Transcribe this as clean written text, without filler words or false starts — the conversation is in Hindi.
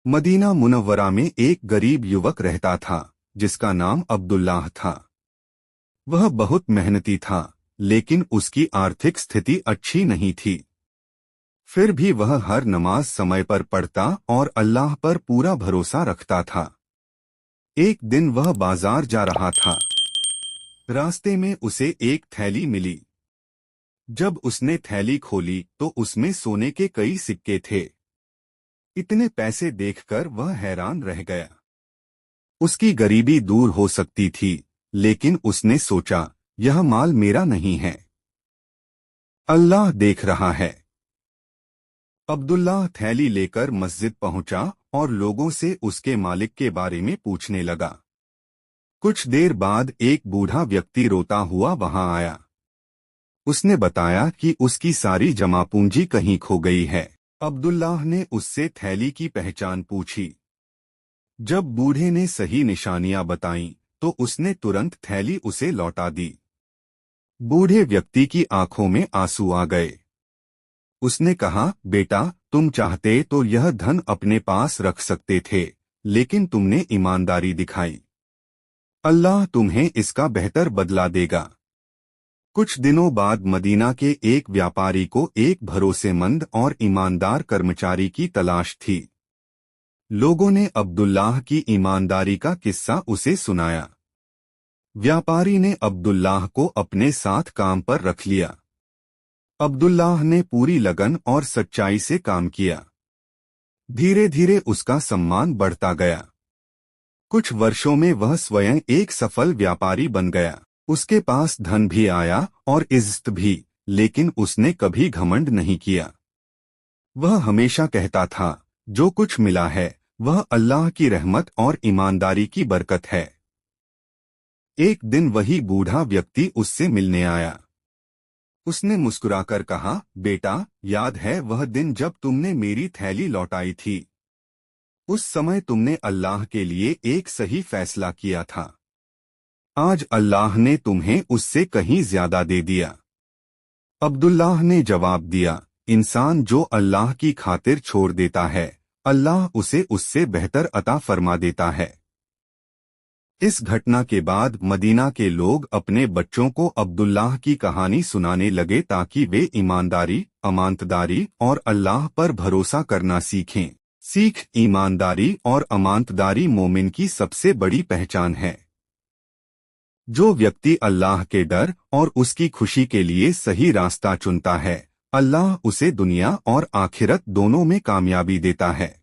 मदीना मुनव्वरा में एक गरीब युवक रहता था जिसका नाम अब्दुल्लाह था। वह बहुत मेहनती था, लेकिन उसकी आर्थिक स्थिति अच्छी नहीं थी। फिर भी वह हर नमाज समय पर पढ़ता और अल्लाह पर पूरा भरोसा रखता था। एक दिन वह बाजार जा रहा था। रास्ते में उसे एक थैली मिली। जब उसने थैली खोली तो उसमें सोने के कई सिक्के थे। इतने पैसे देखकर वह हैरान रह गया। उसकी गरीबी दूर हो सकती थी, लेकिन उसने सोचा, यह माल मेरा नहीं है, अल्लाह देख रहा है। अब्दुल्लाह थैली लेकर मस्जिद पहुंचा और लोगों से उसके मालिक के बारे में पूछने लगा। कुछ देर बाद एक बूढ़ा व्यक्ति रोता हुआ वहां आया। उसने बताया कि उसकी सारी जमा पूंजी कहीं खो गई है। अब्दुल्लाह ने उससे थैली की पहचान पूछी। जब बूढ़े ने सही निशानियां बताईं, तो उसने तुरंत थैली उसे लौटा दी। बूढ़े व्यक्ति की आंखों में आंसू आ गए। उसने कहा, बेटा, तुम चाहते तो यह धन अपने पास रख सकते थे, लेकिन तुमने ईमानदारी दिखाई। अल्लाह तुम्हें इसका बेहतर बदला देगा। कुछ दिनों बाद मदीना के एक व्यापारी को एक भरोसेमंद और ईमानदार कर्मचारी की तलाश थी। लोगों ने अब्दुल्लाह की ईमानदारी का किस्सा उसे सुनाया। व्यापारी ने अब्दुल्लाह को अपने साथ काम पर रख लिया। अब्दुल्लाह ने पूरी लगन और सच्चाई से काम किया। धीरे धीरे उसका सम्मान बढ़ता गया। कुछ वर्षों में वह स्वयं एक सफल व्यापारी बन गया। उसके पास धन भी आया और इज्जत भी, लेकिन उसने कभी घमंड नहीं किया। वह हमेशा कहता था, जो कुछ मिला है वह अल्लाह की रहमत और ईमानदारी की बरकत है। एक दिन वही बूढ़ा व्यक्ति उससे मिलने आया। उसने मुस्कुराकर कहा, बेटा, याद है वह दिन जब तुमने मेरी थैली लौटाई थी? उस समय तुमने अल्लाह के लिए एक सही फैसला किया था। आज अल्लाह ने तुम्हें उससे कहीं ज्यादा दे दिया। अब्दुल्लाह ने जवाब दिया, इंसान जो अल्लाह की खातिर छोड़ देता है, अल्लाह उसे उससे बेहतर अता फरमा देता है। इस घटना के बाद मदीना के लोग अपने बच्चों को अब्दुल्लाह की कहानी सुनाने लगे ताकि वे ईमानदारी, अमानतदारी और अल्लाह पर भरोसा करना सीखें। सीख, ईमानदारी और अमानतदारी मोमिन की सबसे बड़ी पहचान है। जो व्यक्ति अल्लाह के डर और उसकी खुशी के लिए सही रास्ता चुनता है, अल्लाह उसे दुनिया और आखिरत दोनों में कामयाबी देता है।